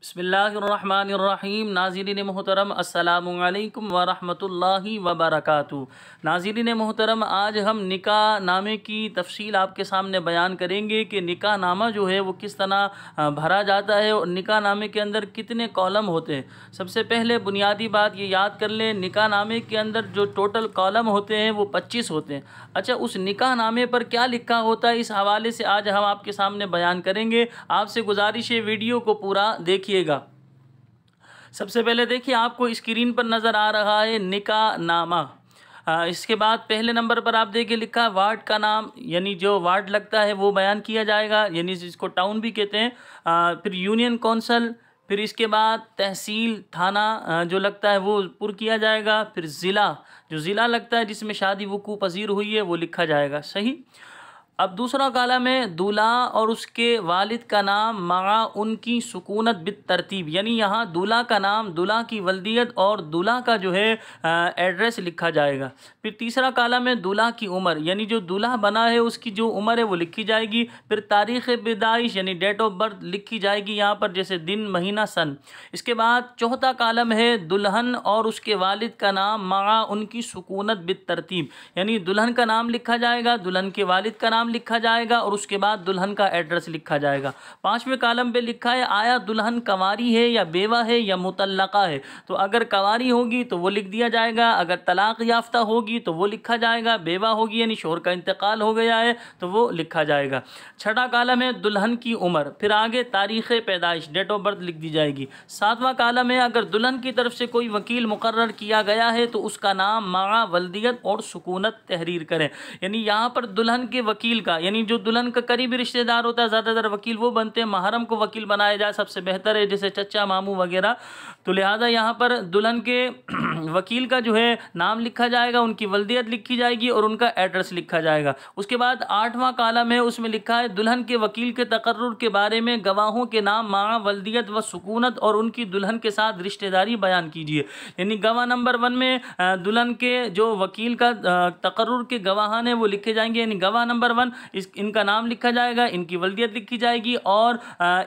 बिस्मिल्लाहिर्रहमानिर्रहीम। नाज़रीन मोहतरम अस्सलामु अलैकुम वरहमतुल्लाहि वबरकातुहू। नाज़रीन मोहतरम, आज हम निकाह नामे की तफसील आपके सामने बयान करेंगे कि निकाह नामा जो है वो किस तरह भरा जाता है और निकाह नामे के अंदर कितने कॉलम होते हैं। सबसे पहले बुनियादी बात ये याद कर लें, निकाह नामे के अंदर जो टोटल कॉलम होते हैं वो 25 होते हैं। अच्छा, उस निकाह नामे पर क्या लिखा होता है, इस हवाले से आज हम आपके सामने बयान करेंगे। आपसे गुजारिश है वीडियो को पूरा देखिएगा। सबसे पहले देखिए, आपको स्क्रीन पर नज़र आ रहा है निकाह नामा। इसके बाद पहले नंबर पर आप देखिए लिखा है वार्ड का नाम, यानी जो वार्ड लगता है वो बयान किया जाएगा, यानी जिसको टाउन भी कहते हैं। फिर यूनियन कौंसल, फिर इसके बाद तहसील थाना जो लगता है वो पुर किया जाएगा। फिर ज़िला, जो ज़िला लगता है जिसमें शादी वकूअ पज़ीर हुई है वो लिखा जाएगा। सही। अब दूसरा कालम है दूल्हा और उसके वालिद का नाम मआ उनकी सुकूनत बित तरतीब, यानी यहाँ दूल्हा का नाम, दूल्हा की वल्दियत और दूल्हा का जो है एड्रेस लिखा जाएगा। फिर तीसरा कालम है दूल्हा की उम्र, यानी जो दूल्हा बना है उसकी जो उम्र है वो लिखी जाएगी। फिर तारीख़ पैदाइश यानी डेट ऑफ बर्थ लिखी जाएगी यहाँ पर, जैसे दिन महीना सन। इसके बाद चौथा कालम है दुल्हन और उसके वालिद का नाम मआ उनकी सुकूनत बित तरतीब, यानी दुल्हन का नाम लिखा जाएगा, दुल्हन के वालिद का नाम लिखा जाएगा और उसके बाद दुल्हन का एड्रेस लिखा जाएगा। पांचवें कॉलम पे लिखा है आया दुल्हन कंवारी है या बेवा है या मुतल्लका है, तो अगर कंवारी होगी तो वो लिख दिया जाएगा, अगर तलाक याफ्ता होगी तो वो लिखा जाएगा, बेवा होगी यानी शोहर का इंतकाल हो गया है तो वो लिखा जाएगा। छठा कॉलम है दुल्हन की उम्र, फिर आगे तारीख़ पैदाइश डेट ऑफ बर्थ लिख दी जाएगी। सातवां कॉलम है अगर दुल्हन की तरफ से कोई वकील मुकर्रर किया गया है तो उसका नाम मआ वल्दियत और सुकूनत तहरीर करें, यानी यहाँ पर दुल्हन के वकील का, यानी जो दुल्हन का करीबी रिश्तेदार होता है, ज़्यादातर वकील वो बनते हैं, महरम को वकील बनाया जाए सबसे बेहतर है, जैसे चचा मामू वगैरह। तो लिहाजा यहाँ पर दुल्हन के वकील का जो है नाम लिखा जाएगा, उनकी वल्दियत लिखी जाएगी और उनका एड्रेस लिखा जाएगा। उसके बाद आठवां कॉलम है, उसमें लिखा है दुल्हन के वकील के तकर्रुर के बारे में गवाहों के नाम माँ वल्दियत व सुकूनत और उनकी दुल्हन के साथ रिश्तेदारी बयान कीजिए, यानी गवाह नंबर 1 में दुल्हन के जो वकील का तकर्रुर के गवाहान है वो लिखे जाएंगे, यानी गवाह नंबर 1 इनका नाम लिखा जाएगा, इनकी वल्दियत लिखी जाएगी और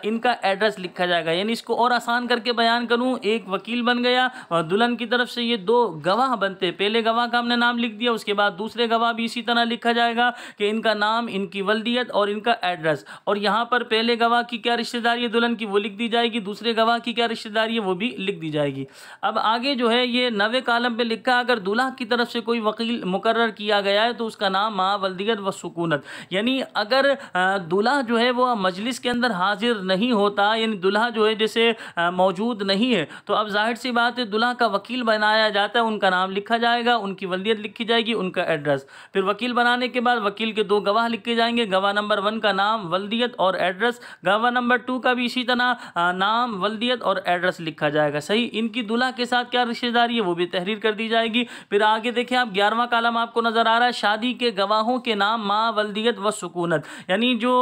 इनका एड्रेस लिखा जाएगा। यानी इसको और आसान करके बयान करूं, एक वकील बन गया और दुल्हन की तरफ से ये 2 गवाह बनते हैं। पहले गवाह का हमने नाम लिख दिया, उसके बाद दूसरे गवाह भी इसी तरह लिखा जाएगा कि इनका नाम, इनकी वल्दियत और इनका एड्रेस, और यहाँ पर पहले गवाह की क्या रिश्तेदारी है दुल्हन की वो लिख दी जाएगी, दूसरे गवाह की क्या रिश्तेदारी है वो भी लिख दी जाएगी। अब आगे जो है ये 9वें कॉलम पे लिखा, अगर दूल्हा की तरफ से कोई वकील मुकर्रर किया गया है तो उसका नाम माँ वल्दियत व सुकूनत, यानी अगर दूल्हा जो है वो मजलिस के अंदर हाजिर नहीं होता, यानी दूल्हा जो है जैसे मौजूद नहीं है, तो अब जाहिर सी बात है दूल्हा का वकील बनाया जाता है, उनका नाम लिखा जाएगा, उनकी वल्दियत लिखी जाएगी, उनका एड्रेस। फिर वकील बनाने के बाद वकील के 2 गवाह लिखे जाएंगे, गवाह नंबर 1 का नाम, वल्दियत और एड्रेस, गवाह नंबर 2 का भी इसी तरह नाम, वल्दियत और एड्रेस लिखा जाएगा। सही। इनकी दूल्हा के साथ क्या रिश्तेदारी है वो भी तहरीर कर दी जाएगी। फिर आगे देखिए आप 11वां कॉलम आपको नजर आ रहा है, शादी के गवाहों के नाम माँ वल्दियत व सुकूनत, यानी जो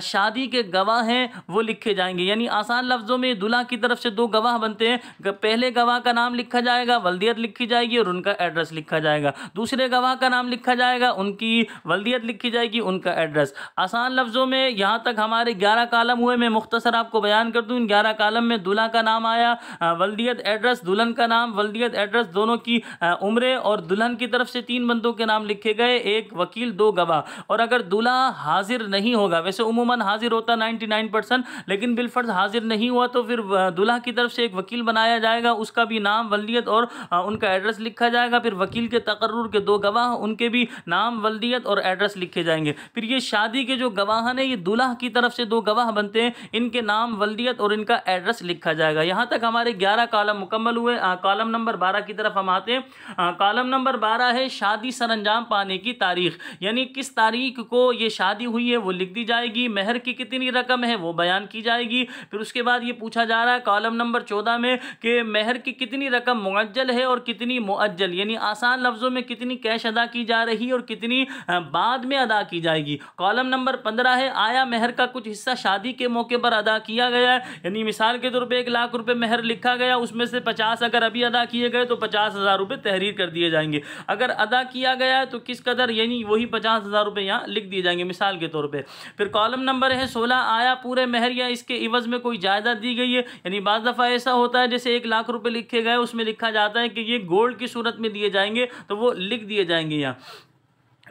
शादी के गवाह हैं वो लिखे जाएंगे, यानी आसान लफ्ज़ों में दूल्हा की तरफ से 2 गवाह बनते हैं, पहले गवाह का नाम लिखा जाएगा, वल्दियत लिखी जाएगी और उनका एड्रेस लिखा जाएगा, दूसरे गवाह का नाम लिखा जाएगा, उनकी वल्दियत लिखी जाएगी, उनका एड्रेस। आसान लफ्ज़ों में यहाँ तक हमारे 11 कॉलम हुए, मैं मुख्तसर आपको बयान कर दूँ। इन 11 कॉलम में दूल्हा का नाम आया, वल्दियत एड्रेस, दुल्हन का नाम, वल्दियत एड्रेस, दोनों की उम्रें और दुल्हन की तरफ से 3 बंदों के नाम लिखे गए, 1 वकील 2 गवाह। और अगर दूल्हा हाजिर नहीं होगा, वैसे उमूमन हाजिर होता 99%, लेकिन बिलफर्ज हाजिर नहीं हुआ तो फिर दूल्हा की तरफ से एक वकील बनाया जाएगा, उसका भी नाम, वल्दियत और उनका एड्रेस लिखा जाएगा। फिर वकील के तकर्रुर के 2 गवाह, उनके भी नाम, वल्दियत और एड्रेस लिखे जाएंगे। फिर ये शादी के जो गवाह हैं ये दूल्हा की तरफ से 2 गवाह बनते हैं, इनके नाम, वल्दियत और इनका एड्रेस लिखा जाएगा। यहाँ तक हमारे 11 कॉलम मुकम्मल हुए। कॉलम नंबर 12 की तरफ हम आते हैं। कॉलम नंबर 12 है शादी सरंजाम पाने की तारीख, यानी किस तारीख को ये शादी हुई है वो लिख दी जाएगी, महर की कितनी रकम है वो बयान की जाएगी। फिर उसके बाद ये पूछा जा रहा है कॉलम नंबर 14 में कि महर की कितनी रकम मुअज्जल मुअज्जल है और कितनी मुअज्जल, यानी आसान लफ्ज़ों में कितनी कैश अदा की जा रही है और कितनी बाद में अदा की जाएगी। कॉलम नंबर 15 है, आया महर का कुछ हिस्सा शादी के मौके पर अदा किया गया है, यानी मिसाल के तौर पे 1 लाख रुपए महर लिखा गया, उसमें से 50 अगर अभी अदा किए गए तो 50,000 रुपये तहरीर कर दिए जाएंगे। अगर अदा किया गया है तो किस कदर, यानी वही 50,000 रुपये यहाँ लिख दिए जाएंगे मिसाल के तौर पे। फिर कॉलम नंबर है 16, आया पूरे महर या इसके इवज में कोई जायदाद दी गई है, यानी बाज़ दफ़ा ऐसा होता है जैसे 1 लाख रुपये लिखे गए, उसमें लिखा जाता है कि ये गोल्ड की सूरत में दिए जाएंगे, तो वो लिख दिए जाएंगे यहाँ।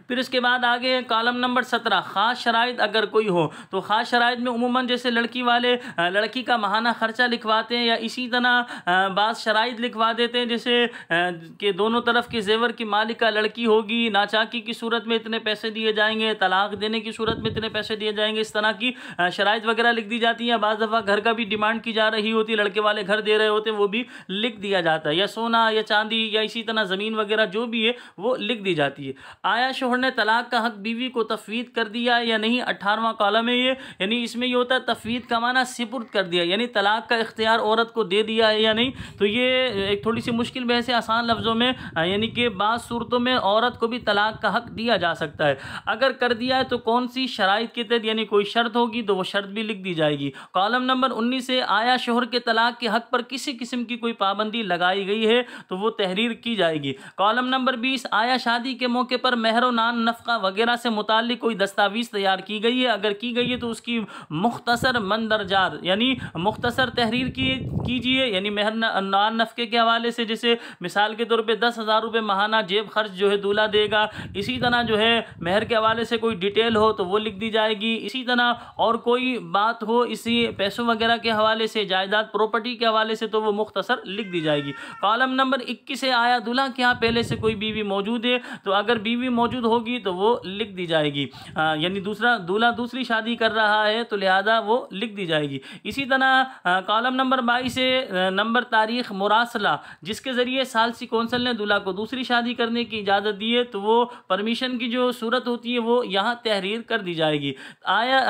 फिर इसके बाद आगे कॉलम नंबर 17, ख़ास शराइत अगर कोई हो तो ख़ास शराइत में उमूमन जैसे लड़की वाले लड़की का माहाना ख़र्चा लिखवाते हैं, या इसी तरह बाज़ शराइत लिखवा देते हैं जैसे कि दोनों तरफ के जेवर की मालिका लड़की होगी, नाचाकी की सूरत में इतने पैसे दिए जाएंगे, तलाक देने की सूरत में इतने पैसे दिए जाएंगे, इस तरह की शराइत वगैरह लिख दी जाती हैं। बाज़ दफ़ा घर का भी डिमांड की जा रही होती है, लड़के वाले घर दे रहे होते हैं, वो भी लिख दिया जाता है, या सोना या चांदी या इसी तरह ज़मीन वगैरह जो भी है वो लिख दी जाती है। आया शोहर ने तलाक का हक बीवी को तफवीद कर दिया या नहीं, 18वां कॉलम है ये, यानी इसमें ये होता है तफवीद का माना सिपुर्द कर दिया, यानी तलाक का इख्तियार औरत को दे दिया है या नहीं। तो ये एक थोड़ी सी मुश्किल बहस है, आसान लफ्ज़ों में यानी कि बाज़ सूरतों में औरत को भी तलाक का हक दिया जा सकता है। अगर कर दिया है तो कौन सी शराइत के तहत, यानी कोई शर्त होगी तो वो शर्त भी लिख दी जाएगी। कॉलम नंबर 19 से, आया शोहर के तलाक के हक पर किसी किस्म की कोई पाबंदी लगाई गई है तो वो तहरीर की जाएगी। कॉलम नंबर 20, आया शादी के मौके पर महर व नान नफ़क़ा वगैरह से मुताल्लिक कोई दस्तावीज़ तैयार की गई है, अगर की गई है तो उसकी मुख्तसर मंदरजार, यानी मुख्तसर तहरीर कीजिए, यानी महर नान नफ़क़े के हवाले से, जैसे मिसाल के तौर पे 10,000 रुपये माहाना जेब खर्च जो है दूल्हा देगा, इसी तरह जो है महर के हवाले से कोई डिटेल हो तो वो लिख दी जाएगी। इसी तरह और कोई बात हो इसी पैसों वगैरह के हवाले से, जायदाद प्रॉपर्टी के हवाले से, तो वो मुख्तसर लिख दी जाएगी। कॉलम नंबर 21 से, आया दूल्हा के यहाँ पहले से कोई बीवी मौजूद है तो अगर बीवी मौजूद होगी तो वो लिख दी जाएगी, यानी दूल्हा दूसरी शादी कर रहा है तो लिहाजा वो लिख दी जाएगी। इसी तरह कॉलम नंबर 22 से नंबर तारीख मुरासला, जिसके ज़रिए सालसी कौंसल ने दूल्हा को दूसरी शादी करने की इजाज़त दी है तो वो परमिशन की जो सूरत होती है वो यहाँ तहरीर कर दी जाएगी। आया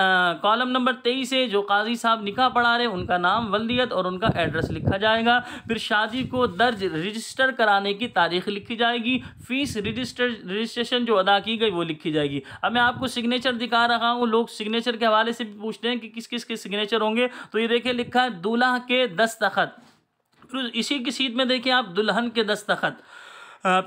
कॉलम नंबर 23 से, जो काजी साहब निकाह पढ़ा रहे उनका नाम, वल्दियत और उनका एड्रेस लिखा जाएगा। फिर शादी को दर्ज रजिस्टर कराने की तारीख लिखी जाएगी, फीस रजिस्ट्रेशन जो अदा की गई वो लिखी जाएगी। अब मैं आपको सिग्नेचर दिखा रहा हूँ, लोग सिग्नेचर के हवाले से भी पूछते हैं कि किस किस के सिग्नेचर होंगे, तो ये देखिए लिखा है दूल्हा के दस्तखत, फिर इसी की सीट में देखिए आप दुल्हन के दस्तखत,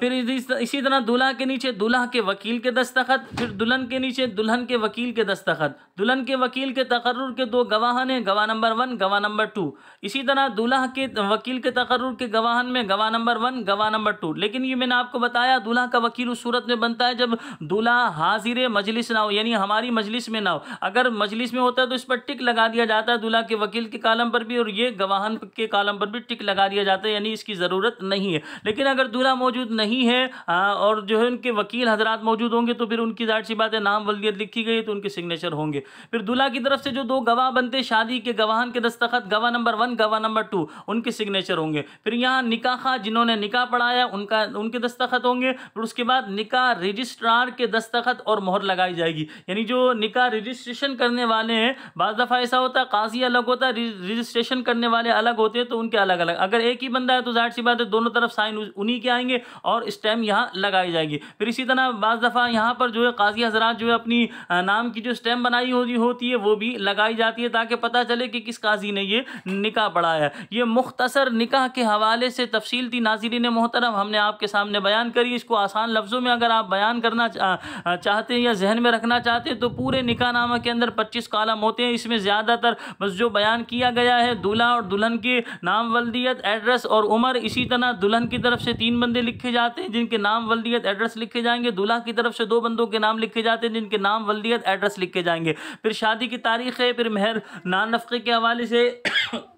फिर इसी तरह दूल्हा के नीचे दूल्हा के वकील के दस्तखत, फिर दुल्हन के नीचे दुल्हन के वकील के दस्तखत, दुल्हन के वकील के तकर्रुर के 2 गवाहान हैं, गवाह नंबर 1 गवाह नंबर 2, इसी तरह दूल्हा के वकील के तकर्रुर के गवाहान में गवाह नंबर 1 गवाह नंबर 2। लेकिन ये मैंने आपको बताया दूल्हा का वकील उस सूरत में बनता है जब दूल्हा हाजिर मजलिस ना हो, यानी हमारी मजलिस में ना हो। अगर मजलिस में होता है तो इस पर टिक लगा दिया जाता है, दूल्हा के वकील के कालम पर भी और ये गवाहान के कालम पर भी टिक लगा दिया जाता है, यानी इसकी ज़रूरत नहीं है। लेकिन अगर दूल्हा मौजूद नहीं है और जो है उनके वकील हजरात मौजूद होंगे तो फिर उनकी जाहिर सी बात है नाम वल्दियत लिखी गई तो उनके सिग्नेचर होंगे। फिर दूल्हा की तरफ से जो 2 गवाह बनते शादी के गवाहान के दस्तखत, गवाह नंबर 1 गवाह नंबर 2, उनके सिग्नेचर होंगे। फिर यहाँ निकाह जिन्होंने निकाह पढ़ाया उनके दस्तखत होंगे। फिर उसके बाद निकाह रजिस्ट्रार के दस्तखत और मोहर लगाई जाएगी, यानी जो निकाह रजिस्ट्रेशन करने वाले हैं, बाज़ दफ़ा ऐसा होता है काजी अलग होता है, रजिस्ट्रेशन करने वाले अलग होते हैं तो उनके अलग अलग, अगर एक ही बंदा है तो जाहिर सी बात है दोनों तरफ साइन उन्हीं के आएंगे और स्टैम्प यहाँ लगाई जाएगी। फिर इसी तरह बाज़ दफ़ा यहाँ पर जो है काजी हजरात जो है अपनी नाम की जो स्टैम्प बनाई होती है वो भी लगाई जाती है ताकि पता चले कि किस काजी ने ये निकाह पढ़ाया है। ये मुख्तसर निकाह के हवाले से तफसील थी नाज़रीन मोहतरम, हमने आपके सामने बयान करी। इसको आसान लफ्ज़ों में अगर आप बयान करना चाहते हैं या जहन में रखना चाहते हैं तो पूरे निकाह नामा के अंदर 25 कॉलम होते हैं। इसमें ज़्यादातर बस जो बयान किया गया है दूल्हा और दुल्हन के नाम, वल्दियत, एड्रेस और उम्र। इसी तरह दुल्हन की तरफ से 3 बंदे लिखे जाते हैं जिनके नाम, वल्दियत, एड्रेस लिखे जाएंगे। दूल्हा की तरफ से 2 बंदों के नाम लिखे जाते हैं जिनके नाम, वल्दियत, एड्रेस लिखे जाएंगे। फिर शादी की तारीख है, फिर महर नान नफ़क़े के हवाले से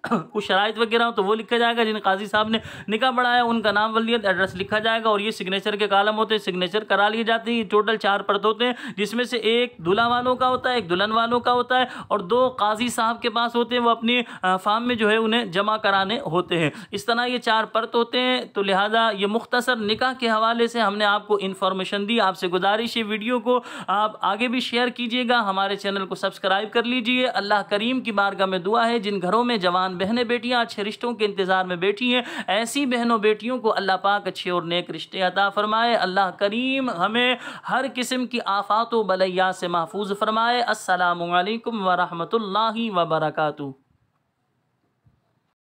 कुछ शराइत वगैरह हो तो वो लिखा जाएगा। जिन काजी साहब ने निकाह पढ़ाया उनका नाम, वल्दियत, एड्रेस लिखा जाएगा और ये सिग्नेचर के कालम होते हैं, सिग्नेचर करा लिए जाते हैं। टोटल 4 परत होते हैं जिसमें से एक दूल्हा वालों का होता है, एक दुल्हन वालों का होता है और 2 काजी साहब के पास होते हैं, वो अपनी फार्म में जो है उन्हें जमा कराने होते हैं। इस तरह ये 4 परत होते हैं। तो लिहाजा ये मुख्तसर मुख्तसर निकाह के हवाले से हमने आपको इन्फॉर्मेशन दी। आपसे गुजारिश है वीडियो को आप आगे भी शेयर कीजिएगा, हमारे चैनल को सब्सक्राइब कर लीजिए। अल्लाह करीम की बारगाह में दुआ है जिन घरों में जवान बहनें बेटियां अच्छे रिश्तों के इंतज़ार में बैठी हैं, ऐसी बहनों बेटियों को अल्लाह पाक अच्छे और नेक रिश्ते अता फरमाए। अल्लाह करीम हमें हर किस्म की आफात व बलैया से महफूज फरमाए। अस्सलामु अलैकुम व रहमतुल्लाहि व बरकातुहू।